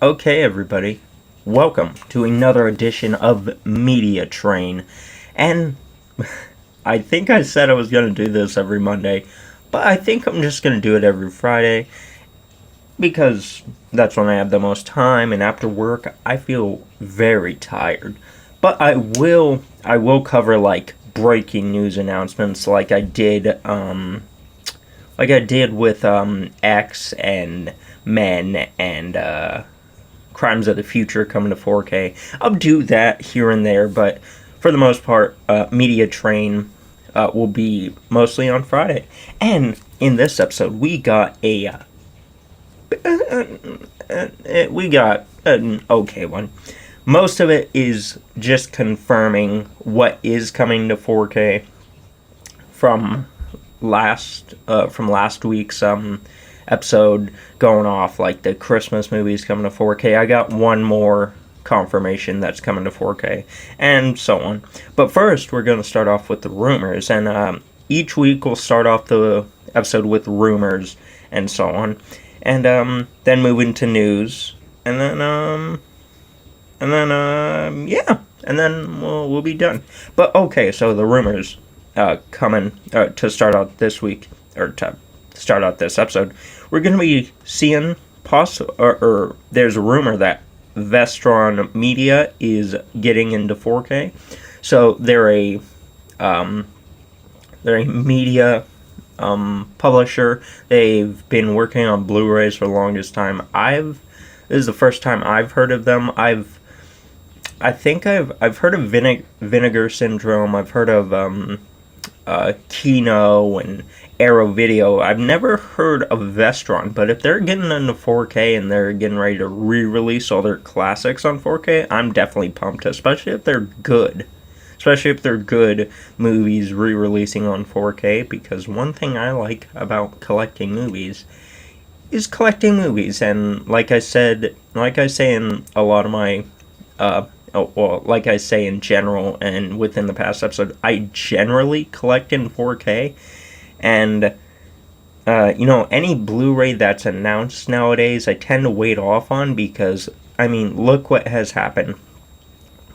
Okay, everybody, welcome to another edition of Media Train. And I think I said I was going to do this every Monday, but I think I'm just going to do it every Friday because that's when I have the most time, and after work I feel very tired. But I will cover like breaking news announcements like I did with X and Men and Crimes of the Future coming to 4K. I'll do that here and there, but for the most part, Media Train will be mostly on Friday. And in this episode, we got an okay one. Most of it is just confirming what is coming to 4K from last week's episode, going off like the Christmas movies coming to 4K. I got one more confirmation that's coming to 4K, and so on. But first, we're going to start off with the rumors, and each week we'll start off the episode with rumors and so on, and then move into news, and then we'll be done. But okay, so the rumors coming to start out this week, or to start out this episode, we're going to be seeing there's a rumor that Vestron Media is getting into 4K. So they're a media publisher. They've been working on Blu-rays for the longest time. This is the first time I've heard of them. I've heard of Vinegar Syndrome. I've heard of Kino and Arrow Video. I've never heard of Vestron, but if they're getting into 4K and they're getting ready to re-release all their classics on 4K, I'm definitely pumped, especially if they're good. Especially if they're good movies re-releasing on 4K, because one thing I like about collecting movies is collecting movies, and like I say in a lot of my like I say in general and within the past episode, I generally collect in 4K, and any Blu-ray that's announced nowadays, I tend to wait off on, because, look what has happened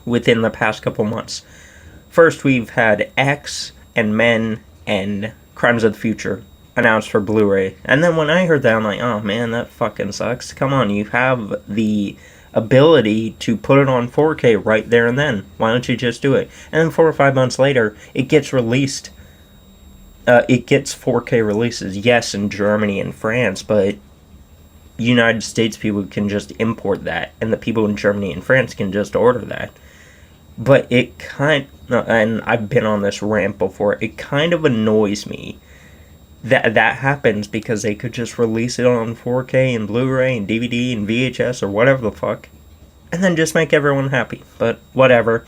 within the past couple months. First, we've had X and Men and Crimes of the Future announced for Blu-ray, and then when I heard that, I'm like, oh man, that fucking sucks. Come on, you have the ability to put it on 4K right there and then. Why don't you just do it? And then 4 or 5 months later, it gets released. It gets 4K releases, yes, in Germany and France, but United States people can just import that, and the people in Germany and France can just order that. But and I've been on this rant before, it kind of annoys me that happens, because they could just release it on 4K and Blu-ray and DVD and VHS or whatever the fuck, and then just make everyone happy. But whatever.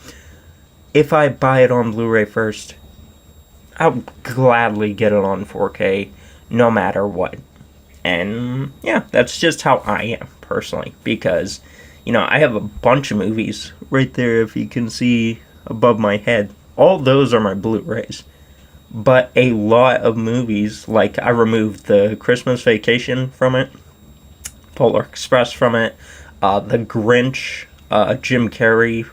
If I buy it on Blu-ray first, I'll gladly get it on 4K no matter what. And yeah, that's just how I am personally, because I have a bunch of movies right there, if you can see above my head. All those are my Blu-rays. But a lot of movies, like I removed the Christmas Vacation from it, Polar Express from it, The Grinch, Jim Carrey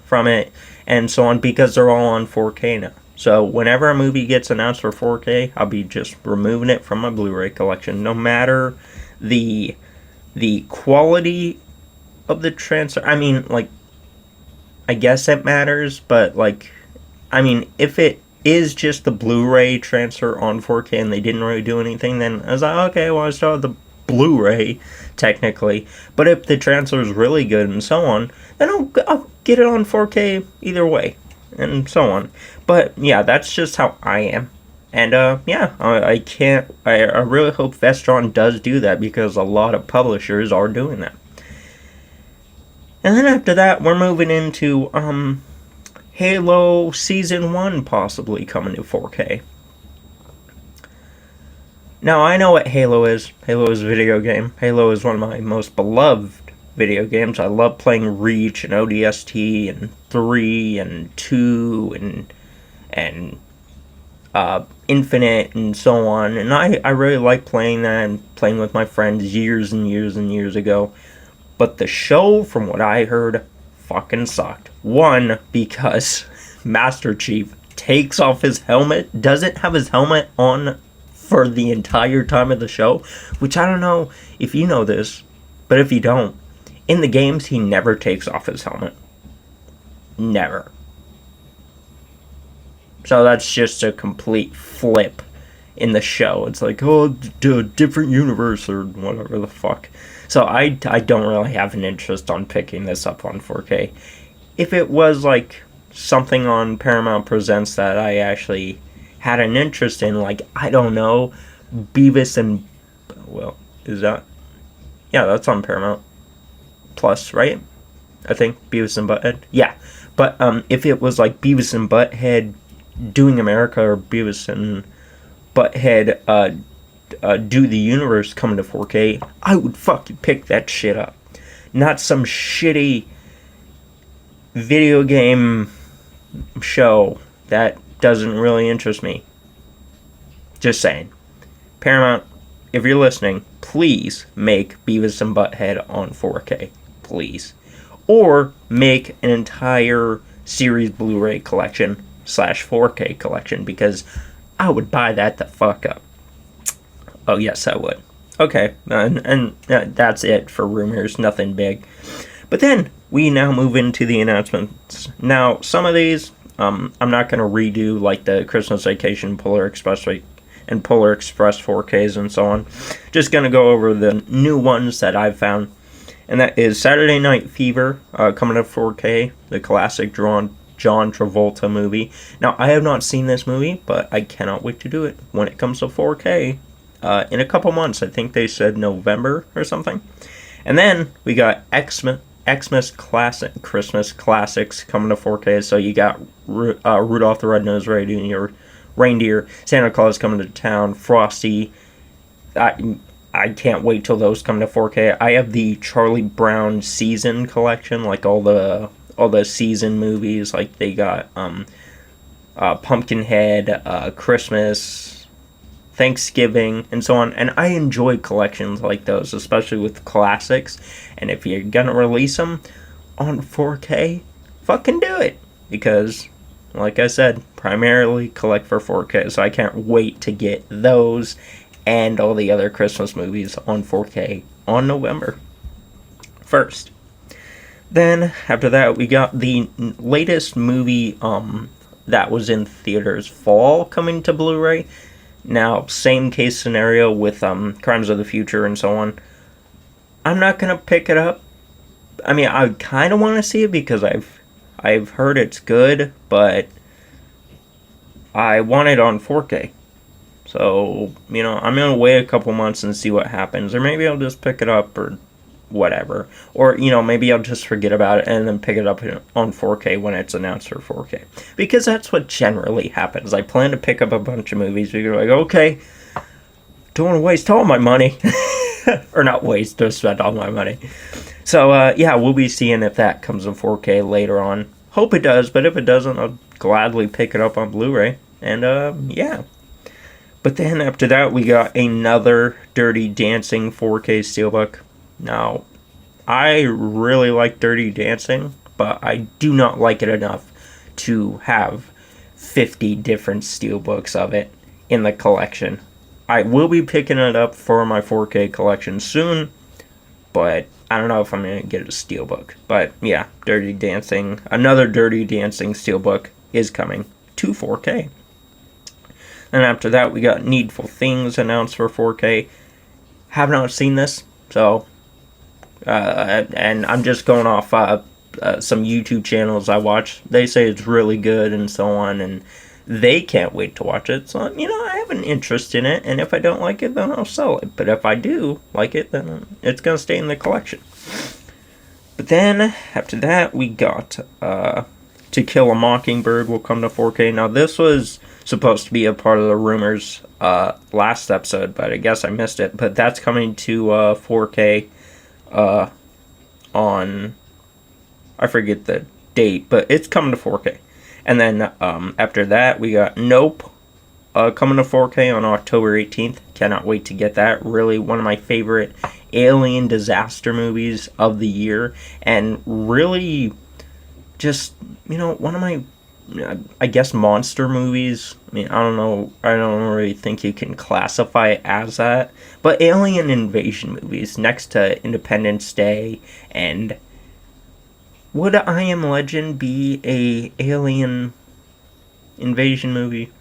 from it, and so on, because they're all on 4K now. So whenever a movie gets announced for 4K, I'll be just removing it from my Blu-ray collection, no matter the quality of the transfer. I guess it matters, but if it is just the Blu-ray transfer on 4K and they didn't really do anything, then I was like, okay, well, I still have the Blu-ray, technically. But if the transfer is really good and so on, then I'll get it on 4K either way, and so on. But yeah, that's just how I am. And I really hope Vestron does do that, because a lot of publishers are doing that. And then after that, we're moving into Halo Season 1 possibly coming to 4K. Now, I know what Halo is. Halo is a video game. Halo is one of my most beloved video games. I love playing Reach and ODST and 3 and 2 and Infinite and so on. And I really like playing that and playing with my friends years and years and years ago. But the show, from what I heard, fucking sucked. One, because Master Chief takes off his helmet, doesn't have his helmet on for the entire time of the show, which I don't know if you know this, but if you don't, in the games he never takes off his helmet. Never. So that's just a complete flip in the show. It's like, oh, different universe or whatever the fuck. So I don't really have an interest on picking this up on 4K. If it was like something on Paramount Presents that I actually had an interest in, like, I don't know, Beavis and... Well, is that... Yeah, that's on Paramount Plus, right? I think, Beavis and Butthead. Yeah, but if it was like Beavis and Butthead Doing America or Beavis and Butthead Do the Universe coming to 4K, I would fucking pick that shit up. Not some shitty video game show that doesn't really interest me. Just saying. Paramount, if you're listening, please make Beavis and Butthead on 4K. Please. Or make an entire series Blu-ray collection / 4K collection, because I would buy that the fuck up. Oh, yes, I would. Okay, and that's it for rumors, nothing big. But then, we now move into the announcements. Now, some of these, I'm not going to redo, like the Christmas Vacation, Polar Express and Polar Express 4Ks and so on. Just going to go over the new ones that I've found. And that is Saturday Night Fever, coming to 4K, the classic John Travolta movie. Now, I have not seen this movie, but I cannot wait to do it when it comes to 4K. In a couple months, I think they said November or something. And then we got Xmas Christmas Classics coming to 4K. So you got Rudolph the Red-Nosed Reindeer, Santa Claus Coming to Town, Frosty. I can't wait till those come to 4K. I have the Charlie Brown season collection, like all the season movies. Like they got Pumpkinhead, Christmas, Thanksgiving, and so on. And I enjoy collections like those, especially with classics. And if you're gonna release them on 4K, fucking do it. Because, like I said, primarily collect for 4K. So I can't wait to get those and all the other Christmas movies on 4K on November 1st. Then, after that, we got the latest movie that was in theaters fall coming to Blu-ray. Now, same case scenario with Crimes of the Future and so on. I'm not going to pick it up. I mean, I kind of want to see it because I've heard it's good, but I want it on 4K. So, you know, I'm going to wait a couple months and see what happens. Or maybe I'll just pick it up or whatever. Or, you know, maybe I'll just forget about it and then pick it up on 4K when it's announced for 4K. Because that's what generally happens. I plan to pick up a bunch of movies. You're like, okay, don't want to waste all my money. Or not waste, just spend all my money. So, yeah, we'll be seeing if that comes in 4K later on. Hope it does, but if it doesn't, I'll gladly pick it up on Blu-ray. And, yeah. But then after that, we got another Dirty Dancing 4K Steelbook. Now, I really like Dirty Dancing, but I do not like it enough to have 50 different Steelbooks of it in the collection. I will be picking it up for my 4K collection soon, but I don't know if I'm going to get a Steelbook. But yeah, Dirty Dancing, another Dirty Dancing Steelbook is coming to 4K. And after that, we got Needful Things announced for 4K. Have not seen this, so... and I'm just going off some YouTube channels I watch. They say it's really good and so on, and they can't wait to watch it. So, you know, I have an interest in it, and if I don't like it, then I'll sell it. But if I do like it, then it's going to stay in the collection. But then, after that, we got To Kill a Mockingbird will come to 4K. Now, this was supposed to be a part of the rumors last episode, but I guess I missed it. But that's coming to 4K on, I forget the date, but it's coming to 4K. And then after that, we got Nope coming to 4K on October 18th. Cannot wait to get that. Really one of my favorite alien disaster movies of the year. And really just, one of my, I guess, monster movies. I mean, I don't know. I don't really think you can classify it as that. But alien invasion movies next to Independence Day. And would I Am Legend be a alien invasion movie?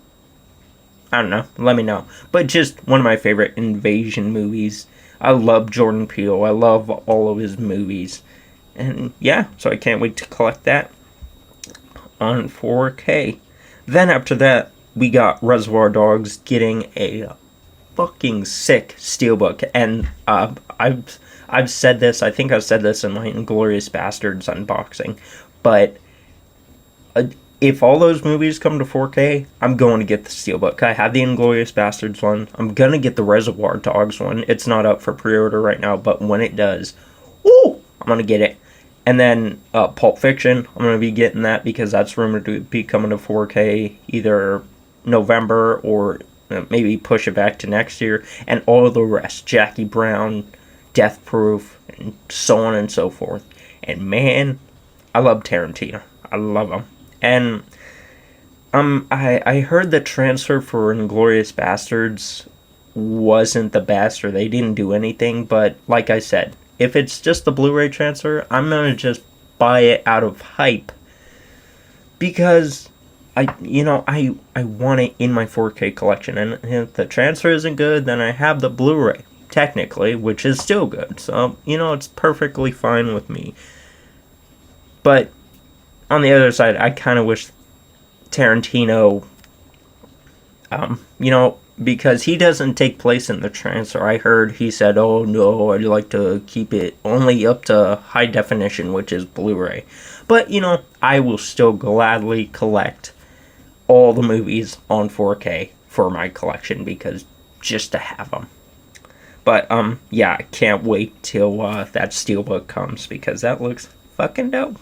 I don't know. Let me know. But just one of my favorite invasion movies. I love Jordan Peele. I love all of his movies. And yeah, so I can't wait to collect that on 4K. Then after that, we got Reservoir Dogs getting a fucking sick steelbook. And I've said this. I think I've said this in my Inglourious Bastards unboxing. But if all those movies come to 4K, I'm going to get the steelbook. I have the Inglourious Bastards one. I'm going to get the Reservoir Dogs one. It's not up for pre-order right now, but when it does, woo, I'm going to get it. And then Pulp Fiction, I'm going to be getting that because that's rumored to be coming to 4K either November or maybe push it back to next year. And all of the rest, Jackie Brown, Death Proof, and so on and so forth. And man, I love Tarantino. I love him. And I heard the transfer for Inglourious Bastards wasn't the best, or they didn't do anything, but like I said, if it's just the Blu-ray transfer, I'm gonna just buy it out of hype. Because I want it in my 4K collection, and if the transfer isn't good, then I have the Blu-ray, technically, which is still good. So, it's perfectly fine with me. But on the other side, I kind of wish Tarantino, because he doesn't take place in the transfer. I heard he said, oh no, I'd like to keep it only up to high definition, which is Blu-ray. But, I will still gladly collect all the movies on 4K for my collection, because just to have them. But, yeah, I can't wait till that steelbook comes, because that looks fucking dope.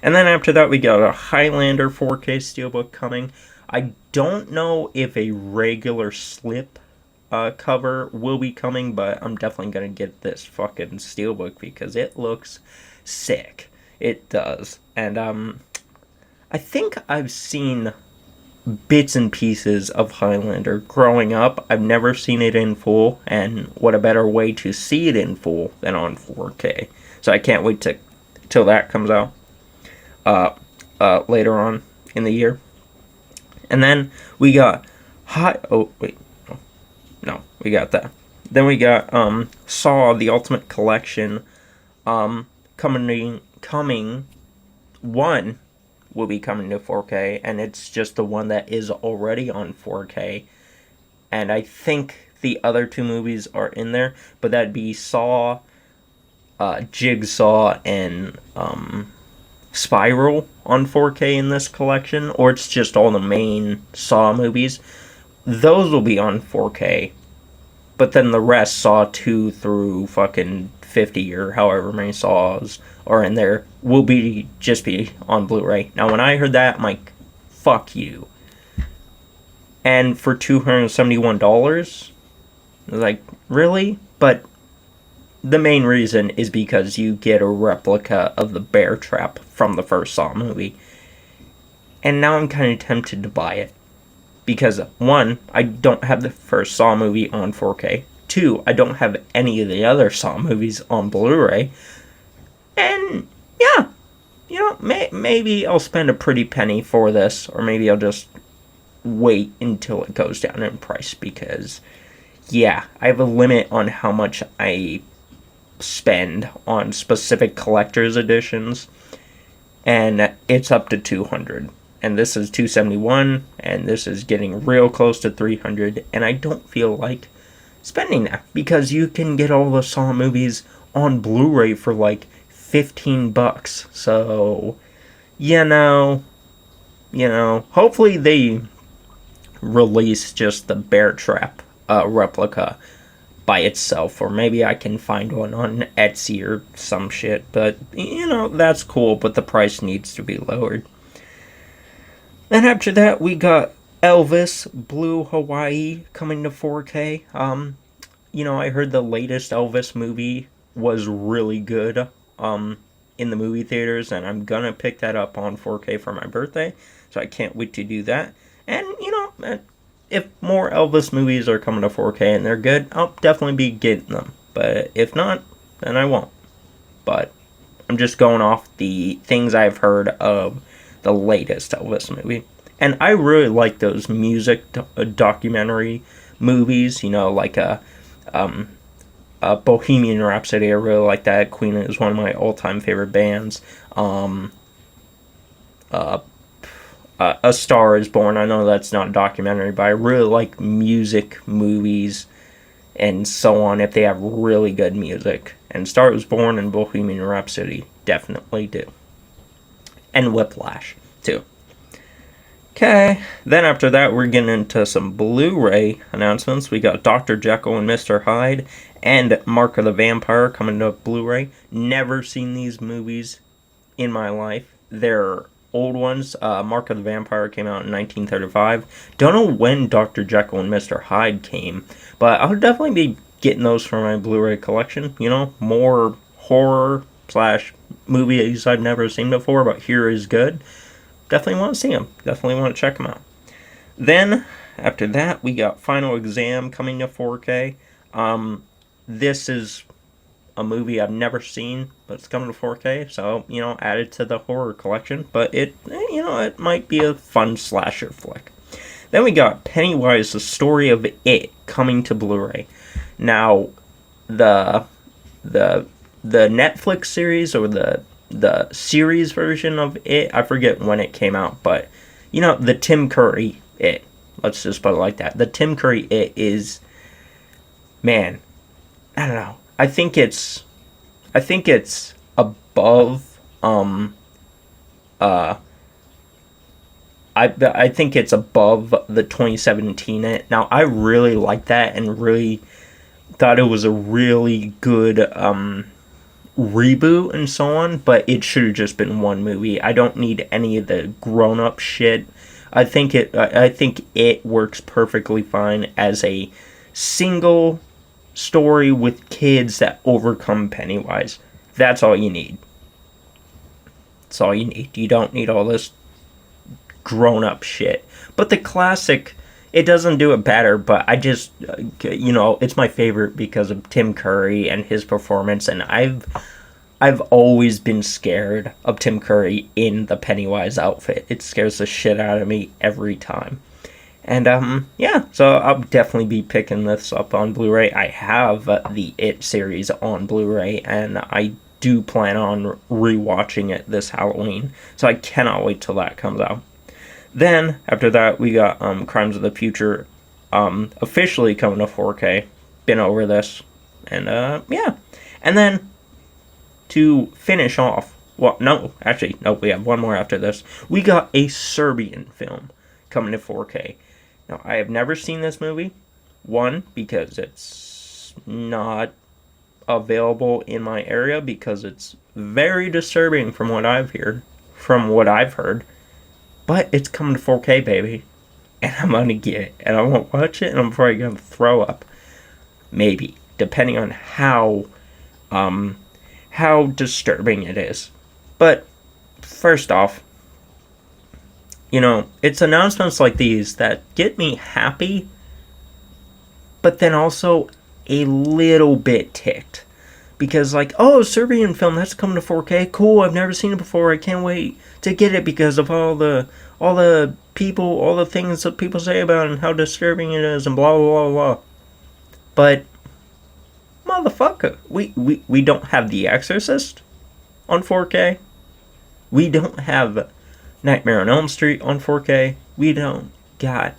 And then after that, we got a Highlander 4K steelbook coming. I don't know if a regular slip cover will be coming, but I'm definitely going to get this fucking steelbook because it looks sick. It does. And I think I've seen bits and pieces of Highlander growing up. I've never seen it in full, and what a better way to see it in full than on 4K. So I can't wait till that comes out. Later on in the year. And then we got we got that. Then we got Saw the Ultimate Collection coming 1 will be coming to 4K, and it's just the one that is already on 4K. And I think the other 2 movies are in there, but that'd be Saw, Jigsaw, and Spiral on 4K in this collection, or it's just all the main Saw movies. Those will be on 4K, but then the rest, Saw 2 through fucking 50 or however many Saws are in there, will just be on Blu-ray. Now, when I heard that, I'm like, fuck you. And for $271, I was like, really? But the main reason is because you get a replica of the bear trap from the first Saw movie. And now I'm kind of tempted to buy it. Because, 1, I don't have the first Saw movie on 4K. 2, I don't have any of the other Saw movies on Blu-ray. And, yeah, maybe I'll spend a pretty penny for this. Or maybe I'll just wait until it goes down in price. Because, yeah, I have a limit on how much I spend on specific collector's editions, and it's up to $200, and this is $271, and this is getting real close to $300, and I don't feel like spending that because you can get all the Saw movies on Blu-ray for like $15. So hopefully they release just the bear trap replica by itself, or maybe I can find one on Etsy or some shit, but that's cool, but the price needs to be lowered. Then after that, we got Elvis Blue Hawaii coming to 4K. I heard the latest Elvis movie was really good in the movie theaters, and I'm gonna pick that up on 4K for my birthday, so I can't wait to do that. And, if more Elvis movies are coming to 4K and they're good, I'll definitely be getting them. But if not, then I won't. But I'm just going off the things I've heard of the latest Elvis movie. And I really like those music documentary movies, like Bohemian Rhapsody. I really like that. Queen is one of my all-time favorite bands. A Star is Born. I know that's not a documentary, but I really like music movies and so on if they have really good music. And Star is Born and Bohemian Rhapsody definitely do. And Whiplash, too. Okay, then after that, we're getting into some Blu-ray announcements. We got Dr. Jekyll and Mr. Hyde and Mark of the Vampire coming to Blu-ray. Never seen these movies in my life. They're old ones. Mark of the Vampire came out in 1935. Don't know when Dr. Jekyll and Mr. Hyde came, but I'll definitely be getting those for my Blu-ray collection. More horror / movies I've never seen before, but here is good. Definitely want to see them. Definitely want to check them out. Then, after that, we got Final Exam coming to 4K. This is a movie I've never seen, but it's coming to 4K, so, add it to the horror collection. But it might be a fun slasher flick. Then we got Pennywise, The Story of It, coming to Blu-ray. Now, the Netflix series, or the series version of It, I forget when it came out, but, the Tim Curry It, let's just put it like that. The Tim Curry It is, man, I don't know. I think it's above, I think it's above the 2017 It. Now, I really like that and really thought it was a really good, reboot and so on, but it should have just been one movie. I don't need any of the grown-up shit. I think it works perfectly fine as a single story with kids that overcome Pennywise. That's all you need. That's all you need. You don't need all this grown-up shit. But the classic, it doesn't do it better, but I just, it's my favorite because of Tim Curry and his performance, and I've always been scared of Tim Curry in the Pennywise outfit. It scares the shit out of me every time. And, so I'll definitely be picking this up on Blu-ray. I have the It series on Blu-ray, and I do plan on rewatching it this Halloween, so I cannot wait till that comes out. Then, after that, we got Crimes of the Future officially coming to 4K. Been over this. And, And then, to finish off, we have one more after this. We got a Serbian film coming to 4K. Now, I have never seen this movie. One, because it's not available in my area, because it's very disturbing from what I've heard. But it's coming to 4K, baby. And I'm going to get it. And I'm going to watch it, and I'm probably going to throw up. Maybe. Depending on how disturbing it is. But, first off, it's announcements like these that get me happy, but then also a little bit ticked. Because, Serbian film, that's coming to 4K. Cool, I've never seen it before. I can't wait to get it because of all the things that people say about it and how disturbing it is and blah, blah, blah, blah. But, motherfucker, we don't have The Exorcist on 4K. We don't have Nightmare on Elm Street on 4K. We don't got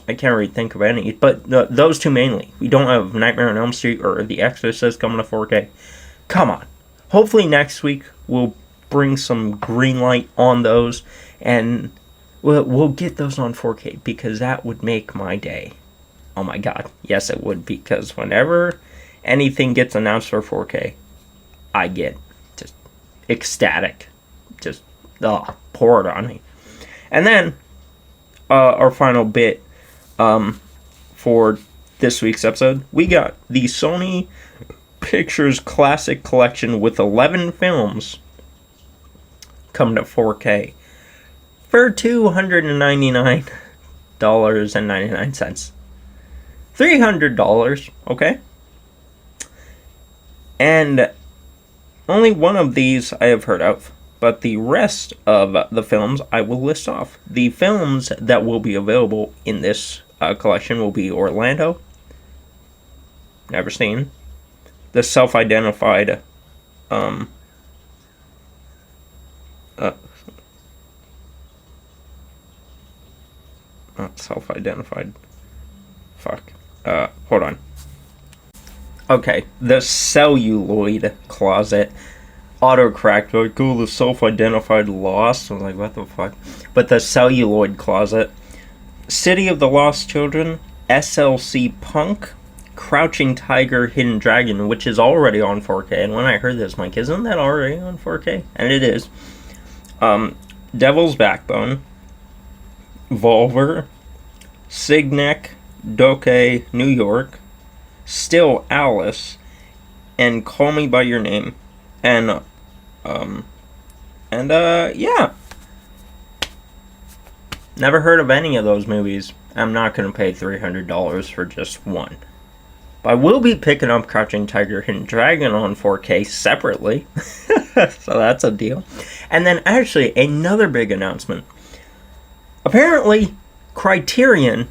I can't really think of any, but those two mainly. We don't have Nightmare on Elm Street or The Exorcist coming to 4K. Come on. Hopefully next week we'll bring some green light on those, and we'll get those on 4K, because that would make my day. Oh my god. Yes, it would, because whenever anything gets announced for 4K, I get just ecstatic. Just, pour it on me. And then, our final bit for this week's episode, we got the Sony Pictures Classic Collection with 11 films coming to 4K for $299.99. $300, okay? And only one of these I have heard of, but the rest of the films I will list off. The films that will be available in this collection will be Orlando, never seen. The self-identified, not self-identified, hold on. Okay, The Celluloid Closet. Autocorrect, like, oh, the self-identified lost. I was like, what the fuck? But The Celluloid Closet. City of the Lost Children. SLC Punk. Crouching Tiger, Hidden Dragon, which is already on 4K. And when I heard this, I'm like, isn't that already on 4K? And it is. Devil's Backbone. Volver. Signek. Doke, New York. Still Alice. And Call Me By Your Name. And, yeah. Never heard of any of those movies. I'm not going to pay $300 for just one. But I will be picking up Crouching Tiger, Hidden Dragon on 4K separately. So that's a deal. And then actually, another big announcement. Apparently, Criterion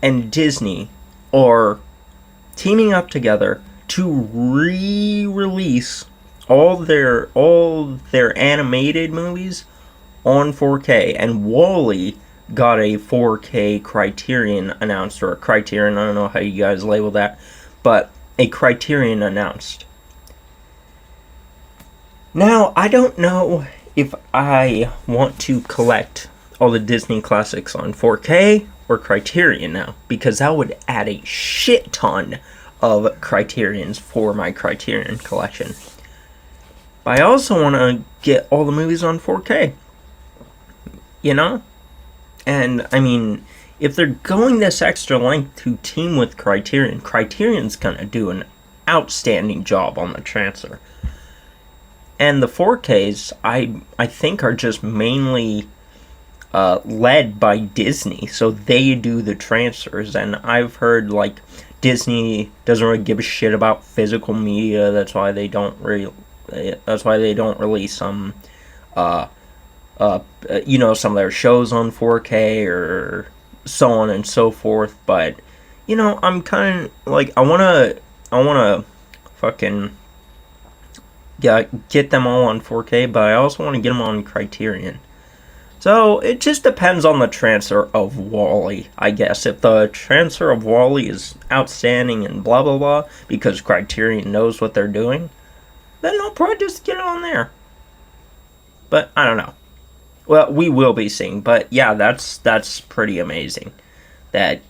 and Disney are teaming up together to re-release all their animated movies on 4K, and WALL-E got a 4K Criterion announced, or a Criterion, I don't know how you guys label that, but a Criterion announced. Now, I don't know if I want to collect all the Disney classics on 4K or Criterion now, because that would add a shit ton of Criterions for my Criterion collection. But I also want to get all the movies on 4K. You know? And, I mean, if they're going this extra length to team with Criterion, Criterion's going to do an outstanding job on the transfer. And the 4Ks, I think, are just mainly led by Disney. So they do the transfers. And I've heard, like, Disney doesn't really give a shit about physical media. That's why they don't release some of their shows on 4K or so on and so forth. But, you know, I'm kind of like, I wanna fucking get them all on 4K, but I also want to get them on Criterion. So it just depends on the transfer of WALL-E, I guess. If the transfer of WALL-E is outstanding and blah blah blah, because Criterion knows what they're doing, then I'll probably just get it on there. But I don't know. Well, we will be seeing. But yeah, that's pretty amazing that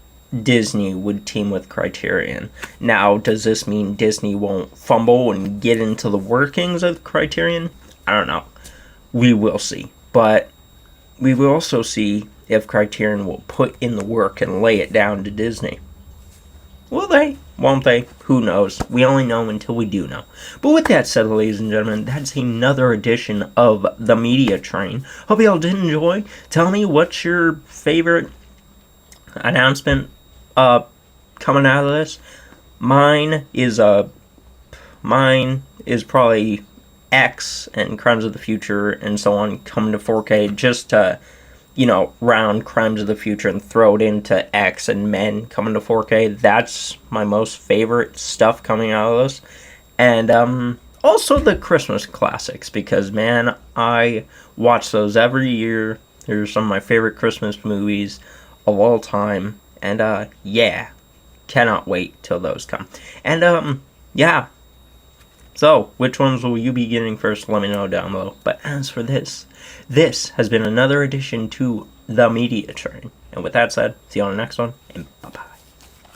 Disney would team with Criterion. Now, does this mean Disney won't fumble and get into the workings of Criterion? I don't know. We will see. But we will also see if Criterion will put in the work and lay it down to Disney. Will they? Won't they? Who knows? We only know until we do know. But with that said, ladies and gentlemen, that's another edition of The Media Train. Hope y'all did enjoy. Tell me, what's your favorite announcement coming out of this? Mine is probably X and Crimes of the Future and so on coming to 4K, just to, round Crimes of the Future and throw it into X and Men coming to 4K. That's my most favorite stuff coming out of this. And also the Christmas classics, because, man, I watch those every year. They're some of my favorite Christmas movies of all time. And, yeah, cannot wait till those come. And, yeah. So, which ones will you be getting first? Let me know down below. But as for this has been another edition to The Media Train. And with that said, see you on the next one, and bye-bye.